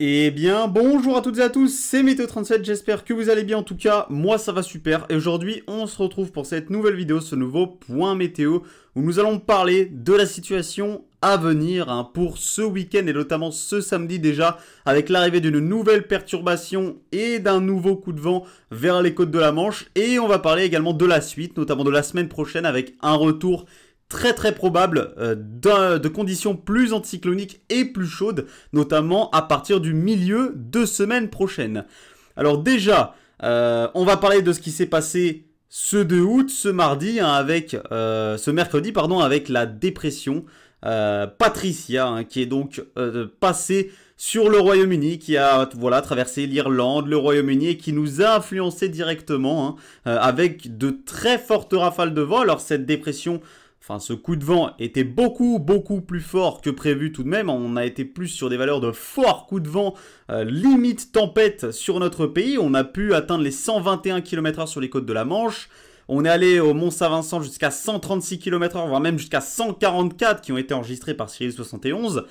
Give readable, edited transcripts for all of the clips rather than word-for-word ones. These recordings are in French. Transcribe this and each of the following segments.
Eh bien, bonjour à toutes et à tous, c'est Météo37, j'espère que vous allez bien. En tout cas, moi ça va super. Et aujourd'hui, on se retrouve pour cette nouvelle vidéo, ce nouveau point météo, où nous allons parler de la situation à venir pour ce week-end et notamment ce samedi déjà, avec l'arrivée d'une nouvelle perturbation et d'un nouveau coup de vent vers les côtes de la Manche. Et on va parler également de la suite, notamment de la semaine prochaine, avec un retour très probable de conditions plus anticycloniques et plus chaudes, notamment à partir du milieu de semaine prochaine. Alors déjà, on va parler de ce qui s'est passé ce 2 août, ce mardi, ce mercredi, pardon, avec la dépression Patricia, qui est donc passée sur le Royaume-Uni, qui a traversé l'Irlande, le Royaume-Uni et qui nous a influencé directement avec de très fortes rafales de vent. Alors cette dépression, ce coup de vent était beaucoup plus fort que prévu tout de même. On a été plus sur des valeurs de forts coups de vent, limite tempête sur notre pays. On a pu atteindre les 121 km/h sur les côtes de la Manche. On est allé au Mont-Saint-Vincent jusqu'à 136 km/h, voire même jusqu'à 144 qui ont été enregistrés par Cyril 71.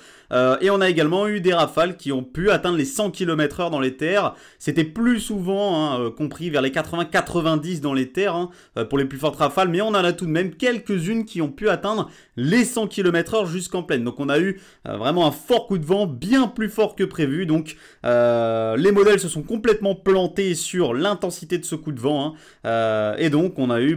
Et on a également eu des rafales qui ont pu atteindre les 100 km/h dans les terres. C'était plus souvent compris vers les 80-90 dans les terres pour les plus fortes rafales. Mais on en a tout de même quelques-unes qui ont pu atteindre les 100 km/h jusqu'en plaine. Donc on a eu vraiment un fort coup de vent, bien plus fort que prévu. Donc les modèles se sont complètement plantés sur l'intensité de ce coup de vent. Et donc on a eu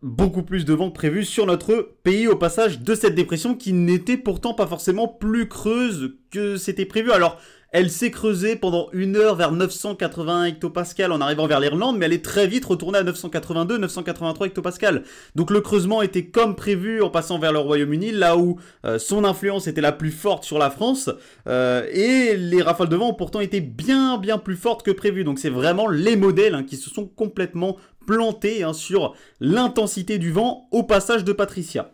beaucoup plus de vent que prévu sur notre pays au passage de cette dépression qui n'était pourtant pas forcément plus creuse que c'était prévu. Alors, elle s'est creusée pendant une heure vers 981 hectopascales en arrivant vers l'Irlande, mais elle est très vite retournée à 982, 983 hectopascales. Donc le creusement était comme prévu en passant vers le Royaume-Uni, là où son influence était la plus forte sur la France, et les rafales de vent ont pourtant été bien plus fortes que prévu. Donc c'est vraiment les modèles qui se sont complètement plantés sur l'intensité du vent au passage de Patricia.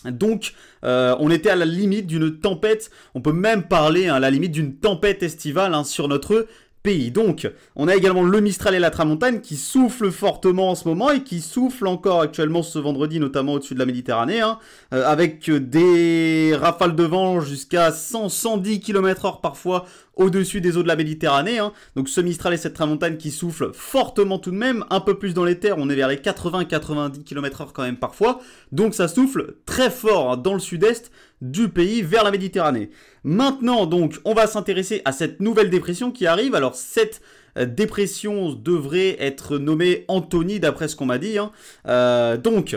Donc on était à la limite d'une tempête, on peut même parler à la limite d'une tempête estivale sur notre pays. Donc on a également le Mistral et la Tramontane qui soufflent fortement en ce moment et qui soufflent encore actuellement ce vendredi, notamment au-dessus de la Méditerranée, avec des rafales de vent jusqu'à 100-110 km/h parfois au-dessus des eaux de la Méditerranée. Donc ce Mistral et cette Tramontane qui soufflent fortement tout de même, un peu plus dans les terres, on est vers les 80-90 km/h quand même parfois. Donc ça souffle très fort dans le sud-est du pays vers la Méditerranée. Maintenant donc on va s'intéresser à cette nouvelle dépression qui arrive. Alors cette dépression devrait être nommée Anthony d'après ce qu'on m'a dit. Donc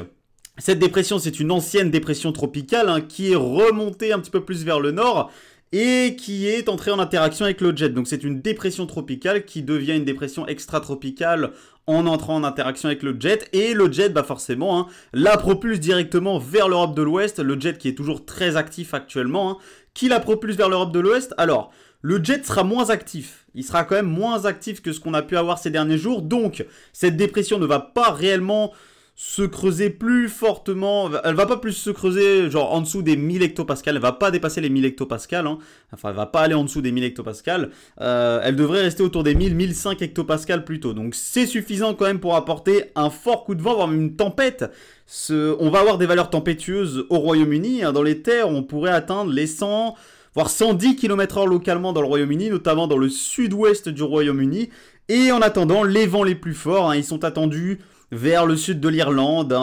cette dépression c'est une ancienne dépression tropicale qui est remontée un petit peu plus vers le nord et qui est entrée en interaction avec le jet. Donc c'est une dépression tropicale qui devient une dépression extratropicale en entrant en interaction avec le jet. Et le jet, forcément, la propulse directement vers l'Europe de l'Ouest. Le jet qui est toujours très actif actuellement, qui la propulse vers l'Europe de l'Ouest. Alors, le jet sera moins actif. Il sera quand même moins actif que ce qu'on a pu avoir ces derniers jours. Donc, cette dépression ne va pas réellement se creuser plus fortement, elle va pas plus se creuser genre en dessous des 1000 hectopascales, elle va pas dépasser les 1000 hectopascales, elle va pas aller en dessous des 1000 hectopascales, elle devrait rester autour des 1000-1005 hectopascales plutôt, donc c'est suffisant quand même pour apporter un fort coup de vent, voire même une tempête. On va avoir des valeurs tempétueuses au Royaume-Uni, dans les terres, on pourrait atteindre les 100 voire 110 km/h localement dans le Royaume-Uni, notamment dans le sud-ouest du Royaume-Uni, et en attendant, les vents les plus forts, ils sont attendus vers le sud de l'Irlande,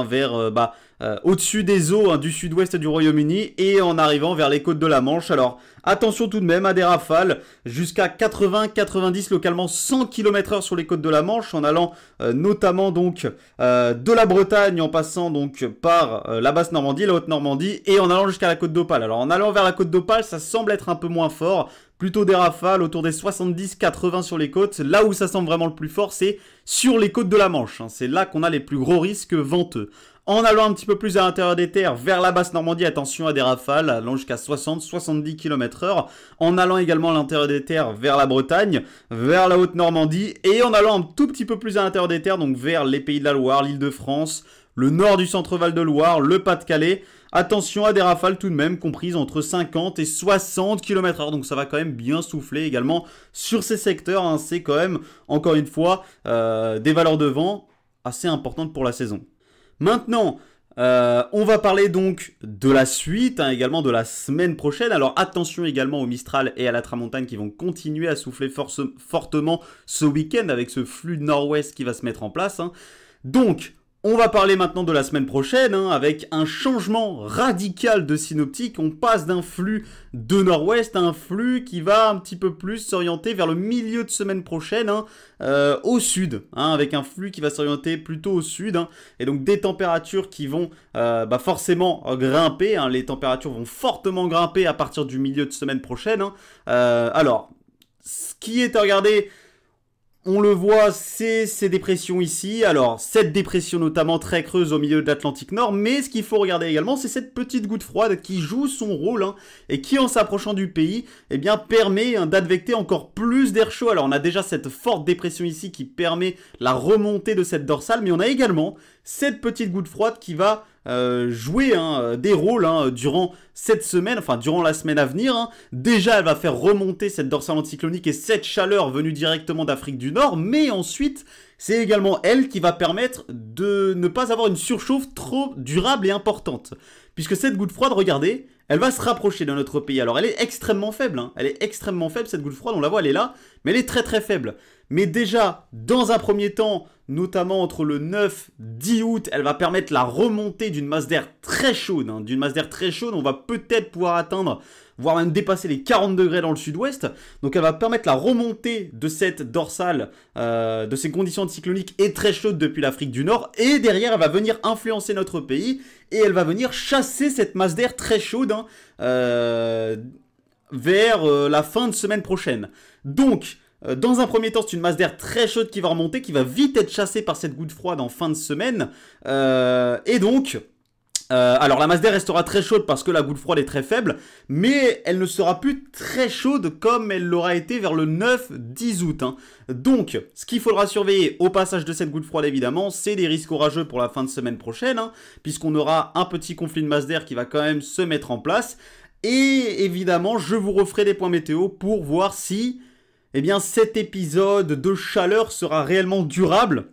au-dessus des eaux du sud-ouest du Royaume-Uni et en arrivant vers les côtes de la Manche. Alors attention tout de même à des rafales jusqu'à 80-90 localement 100 km/h sur les côtes de la Manche en allant notamment donc de la Bretagne en passant donc par la basse Normandie, la haute Normandie et en allant jusqu'à la côte d'Opale. Alors en allant vers la côte d'Opale ça semble être un peu moins fort. Plutôt des rafales autour des 70-80 sur les côtes. Là où ça semble vraiment le plus fort, c'est sur les côtes de la Manche. C'est là qu'on a les plus gros risques venteux. En allant un petit peu plus à l'intérieur des terres, vers la basse Normandie, attention à des rafales allant jusqu'à 60-70 km/h. En allant également à l'intérieur des terres, vers la Bretagne, vers la haute Normandie. Et en allant un tout petit peu plus à l'intérieur des terres, donc vers les Pays de la Loire, l'Île-de-France, le nord du centre-Val de Loire, le Pas-de-Calais. Attention à des rafales tout de même comprises entre 50 et 60 km/h. Donc ça va quand même bien souffler également sur ces secteurs. C'est quand même, encore une fois, des valeurs de vent assez importantes pour la saison. Maintenant, On va parler donc de la suite, hein, également de la semaine prochaine. Alors attention également au Mistral et à la Tramontane qui vont continuer à souffler fortement ce week-end avec ce flux de nord-ouest qui va se mettre en place. Hein. Donc, on va parler maintenant de la semaine prochaine, hein, avec un changement radical de synoptique. On passe d'un flux de nord-ouest à un flux qui va un petit peu plus s'orienter vers le milieu de semaine prochaine, hein, au sud, hein, avec un flux qui va s'orienter plutôt au sud, hein, et donc des températures qui vont forcément grimper, hein, les températures vont fortement grimper à partir du milieu de semaine prochaine. Hein. Alors, ce qui est à regarder... On le voit, c'est ces dépressions ici. Alors, cette dépression notamment très creuse au milieu de l'Atlantique Nord. Mais ce qu'il faut regarder également, c'est cette petite goutte froide qui joue son rôle, hein, et qui, en s'approchant du pays, eh bien, permet, hein, d'advecter encore plus d'air chaud. Alors, on a déjà cette forte dépression ici qui permet la remontée de cette dorsale. Mais on a également cette petite goutte froide qui va jouer, hein, des rôles, hein, durant cette semaine, enfin durant la semaine à venir. Hein. Déjà, elle va faire remonter cette dorsale anticyclonique et cette chaleur venue directement d'Afrique du Nord, mais ensuite, c'est également elle qui va permettre de ne pas avoir une surchauffe trop durable et importante. Puisque cette goutte froide, regardez, elle va se rapprocher de notre pays. Alors, elle est extrêmement faible, hein. Elle est extrêmement faible, cette goutte froide, on la voit, elle est là, mais elle est très très faible. Mais déjà, dans un premier temps, notamment entre le 9-10 août, elle va permettre la remontée d'une masse d'air très chaude. Hein, d'une masse d'air très chaude, on va peut-être pouvoir atteindre, voire même dépasser les 40 degrés dans le sud-ouest. Donc elle va permettre la remontée de cette dorsale, de ces conditions anticycloniques et très chaudes depuis l'Afrique du Nord. Et derrière, elle va venir influencer notre pays et elle va venir chasser cette masse d'air très chaude, hein, vers la fin de semaine prochaine. Donc... dans un premier temps, c'est une masse d'air très chaude qui va remonter, qui va vite être chassée par cette goutte froide en fin de semaine. Et donc, alors la masse d'air restera très chaude parce que la goutte froide est très faible, mais elle ne sera plus très chaude comme elle l'aura été vers le 9-10 août. Hein. Donc, ce qu'il faudra surveiller au passage de cette goutte froide, évidemment, c'est des risques orageux pour la fin de semaine prochaine, hein, puisqu'on aura un petit conflit de masse d'air qui va quand même se mettre en place. Et évidemment, je vous referai des points météo pour voir si... eh bien, cet épisode de chaleur sera réellement durable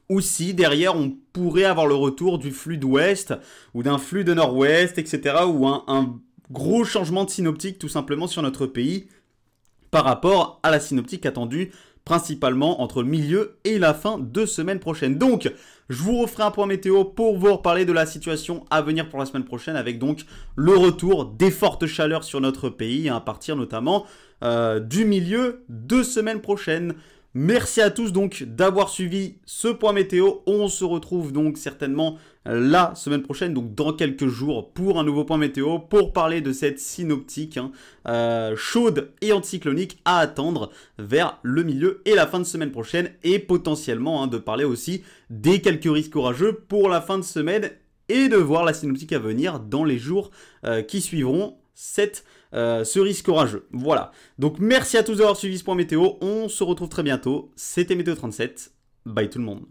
ou si derrière on pourrait avoir le retour du flux d'ouest ou d'un flux de nord-ouest, etc. ou un gros changement de synoptique tout simplement sur notre pays par rapport à la synoptique attendue principalement entre le milieu et la fin de semaine prochaine. Donc, je vous referai un point météo pour vous reparler de la situation à venir pour la semaine prochaine avec donc le retour des fortes chaleurs sur notre pays à partir notamment du milieu de semaine prochaine. Merci à tous donc d'avoir suivi ce point météo. On se retrouve donc certainement la semaine prochaine, donc dans quelques jours, pour un nouveau point météo, pour parler de cette synoptique, hein, chaude et anticyclonique à attendre vers le milieu et la fin de semaine prochaine, et potentiellement, hein, de parler aussi des quelques risques orageux pour la fin de semaine et de voir la synoptique à venir dans les jours qui suivront ce risque orageux. Voilà. Donc merci à tous d'avoir suivi ce point météo. On se retrouve très bientôt. C'était Météo 37. Bye tout le monde.